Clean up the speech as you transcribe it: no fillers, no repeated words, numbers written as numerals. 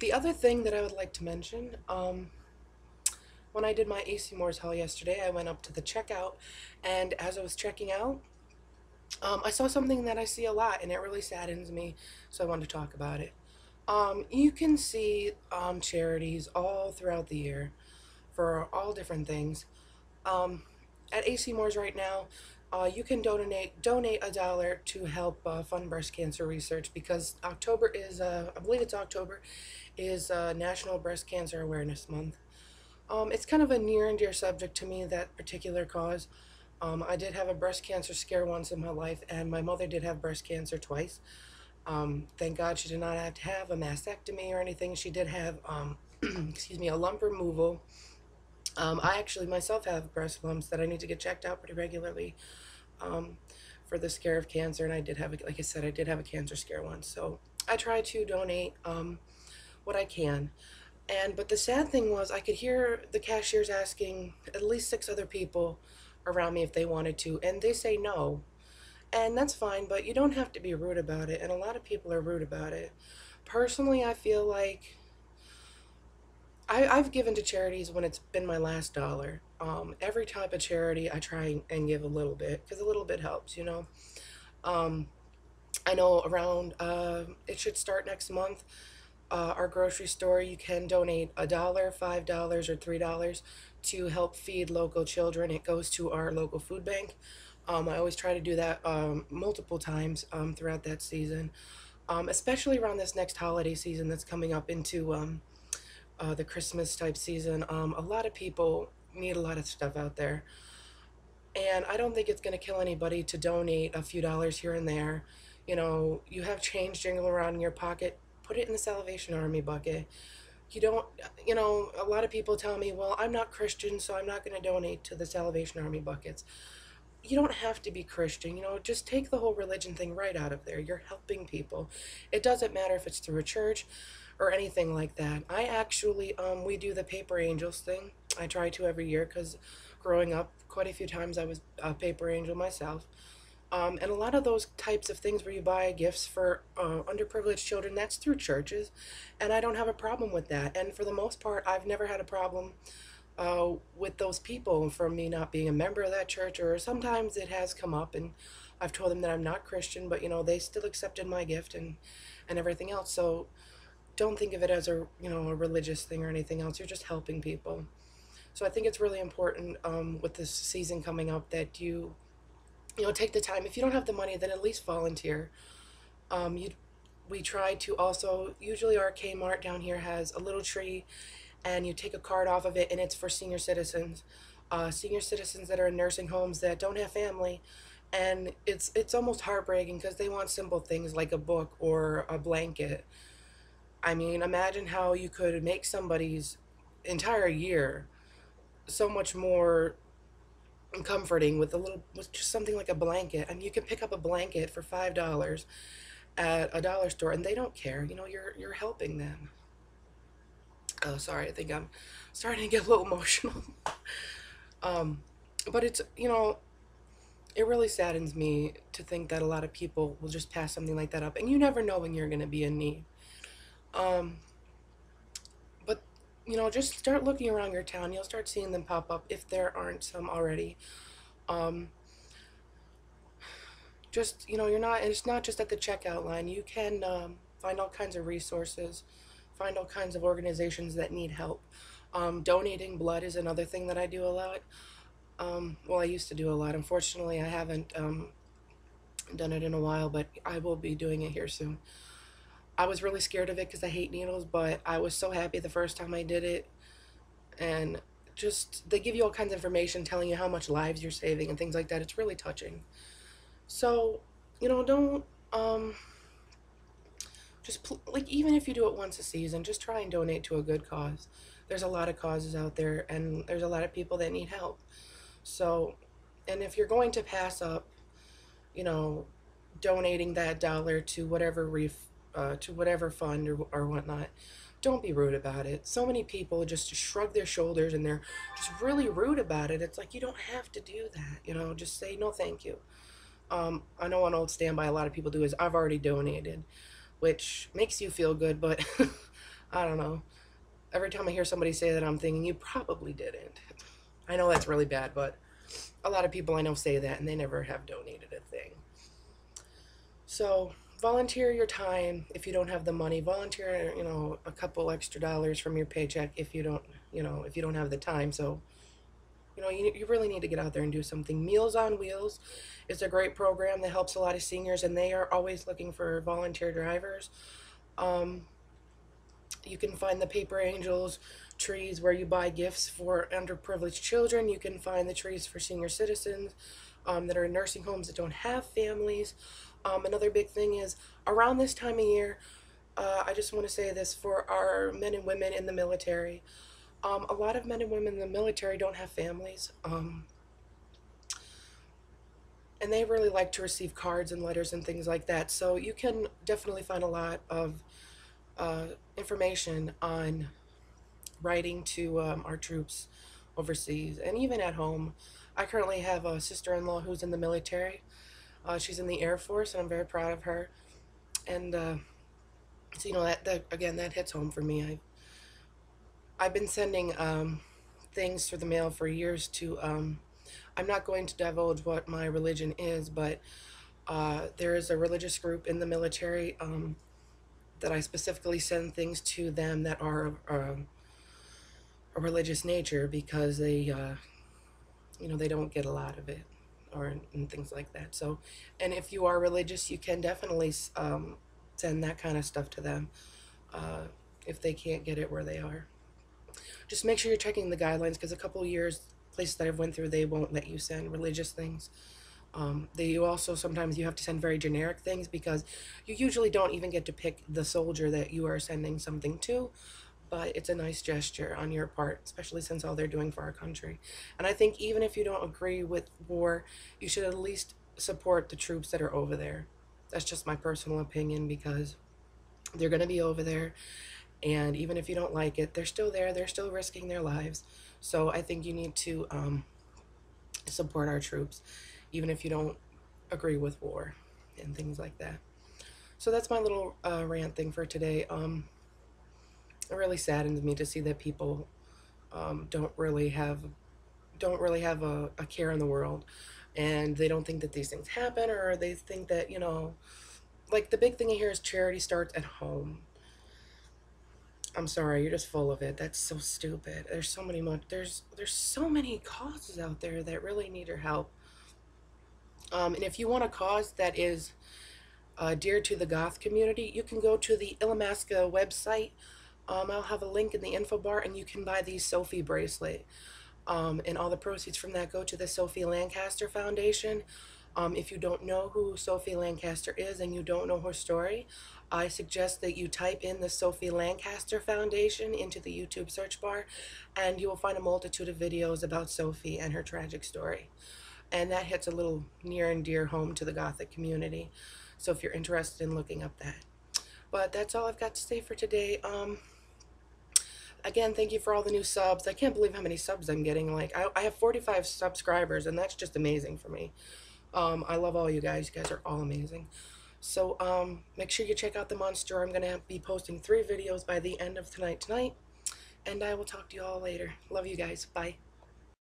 The other thing that I would like to mention, when I did my AC Moore's haul yesterday, I went up to the checkout, and as I was checking out, I saw something that I see a lot, and it really saddens me, so I wanted to talk about it. You can see charities all throughout the year for all different things. Um, at AC Moore's right now, you can donate $1 to help fund breast cancer research because October is I believe it's October is National Breast Cancer Awareness Month. It's kind of a near and dear subject to me, that particular cause. I did have a breast cancer scare once in my life, and my mother did have breast cancer twice. Thank God she did not have to have a mastectomy or anything. She did have, excuse me, a lump removal. I actually myself have breast lumps that I need to get checked out pretty regularly um, for the scare of cancer, and I did have, like I said, I did have a cancer scare once. So I try to donate what I can. But the sad thing was, I could hear the cashiers asking at least six other people around me if they wanted to, and they say no. And that's fine, but you don't have to be rude about it, and a lot of people are rude about it. Personally, I feel like I've given to charities when it's been my last dollar. Every type of charity, I try and give a little bit, because a little bit helps, you know. Um, I know around, it should start next month. Our grocery store, you can donate $1, $5, or $3 to help feed local children. It goes to our local food bank. I always try to do that multiple times throughout that season, especially around this next holiday season that's coming up into the Christmas type season. A lot of people need a lot of stuff out there, and I don't think it's going to kill anybody to donate a few dollars here and there. You know, you have change jingle around in your pocket, put it in the Salvation Army bucket. You don't, you know, a lot of people tell me, well, I'm not Christian, so I'm not going to donate to the Salvation Army buckets. You don't have to be Christian, you know, just take the whole religion thing right out of there. You're helping people. It doesn't matter if it's through a church or anything like that. I actually, we do the paper angels thing. I try to every year because growing up, quite a few times I was a paper angel myself. And a lot of those types of things where you buy gifts for underprivileged children, that's through churches. And I don't have a problem with that. And for the most part, I've never had a problem with those people from me not being a member of that church, or sometimes it has come up and I've told them that I'm not Christian, but you know, they still accepted my gift and everything else. So don't think of it as a, you know, a religious thing or anything else. You're just helping people. So I think it's really important with this season coming up that you know, take the time. If you don't have the money, then at least volunteer. You We try to also, usually our Kmart down here has a little tree, and you take a card off of it, and it's for senior citizens that are in nursing homes that don't have family. And it's almost heartbreaking because they want simple things like a book or a blanket. I mean, imagine how you could make somebody's entire year so much more comforting with with just something like a blanket. I mean, you can pick up a blanket for $5 at a dollar store, and they don't care. You know, you're helping them. Oh, sorry, I think I'm starting to get a little emotional. um, but it's, you know, it really saddens me to think that a lot of people will just pass something like that up, and you never know when you're going to be in need. Um, but you know, just start looking around your town. You'll start seeing them pop up if there aren't some already. Um, just, you know, you're not, it's not just at the checkout line. You can find all kinds of resources, find all kinds of organizations that need help. Donating blood is another thing that I do a lot. Well, I used to do a lot. Unfortunately, I haven't done it in a while, but I will be doing it here soon. I was really scared of it because I hate needles, but I was so happy the first time I did it. And just, they give you all kinds of information telling you how much lives you're saving and things like that. It's really touching. So, you know, don't, like, even if you do it once a season, just try and donate to a good cause. There's a lot of causes out there, and there's a lot of people that need help. So, and if you're going to pass up, you know, donating that dollar to to whatever fund or whatnot, don't be rude about it. So many people just shrug their shoulders and they're just really rude about it. It's like, you don't have to do that, you know, just say no thank you. I know an old standby a lot of people do is I've already donated, which makes you feel good, but I don't know. Every time I hear somebody say that, I'm thinking, you probably didn't. I know that's really bad, but a lot of people I know say that and they never have donated a thing. So volunteer your time if you don't have the money. Volunteer, a couple extra dollars from your paycheck if you don't, if you don't have the time. So, you really need to get out there and do something. Meals on Wheels is a great program that helps a lot of seniors, and they are always looking for volunteer drivers. Um, you can find the Paper Angels trees where you buy gifts for underprivileged children. You can find the trees for senior citizens that are in nursing homes that don't have families. Another big thing is around this time of year, I just want to say this for our men and women in the military. A lot of men and women in the military don't have families, and they really like to receive cards and letters and things like that. So you can definitely find a lot of uh, information on writing to our troops overseas and even at home. I currently have a sister-in-law who's in the military. She's in the Air Force, and I'm very proud of her. And so that again, that hits home for me. I've been sending things through the mail for years to. I'm not going to divulge what my religion is, but there is a religious group in the military that I specifically send things to them that are a religious nature because they don't get a lot of it or and things like that. So, and if you are religious, you can definitely send that kind of stuff to them uh, if they can't get it where they are. Just make sure you're checking the guidelines because a couple of years, places that I've went through, they won't let you send religious things. They also sometimes you have to send very generic things because you usually don't even get to pick the soldier that you are sending something to, but it's a nice gesture on your part, especially since all they're doing for our country. And I think even if you don't agree with war, you should at least support the troops that are over there. That's just my personal opinion because they're going to be over there. And even if you don't like it, they're still there. They're still risking their lives. So I think you need to support our troops, even if you don't agree with war and things like that. So that's my little rant thing for today. It really saddens me to see that people don't really have a care in the world, and they don't think that these things happen, or they think that like the big thing here is charity starts at home. I'm sorry, you're just full of it. That's so stupid. There's so many causes out there that really need your help. And if you want a cause that is dear to the goth community, you can go to the Ilamasca website. I'll have a link in the info bar, and you can buy the Sophie bracelet. And all the proceeds from that go to the Sophie Lancaster Foundation. If you don't know who Sophie Lancaster is and you don't know her story, I suggest that you type in the Sophie Lancaster Foundation into the YouTube search bar, and you will find a multitude of videos about Sophie and her tragic story. And that hits a little near and dear home to the Gothic community. So if you're interested in looking up that. But that's all I've got to say for today. Again, thank you for all the new subs. I can't believe how many subs I'm getting. Like, I have 45 subscribers, and that's just amazing for me. I love all you guys. You guys are all amazing. So, make sure you check out the Monster. I'm going to be posting 3 videos by the end of tonight. And I will talk to you all later. Love you guys. Bye.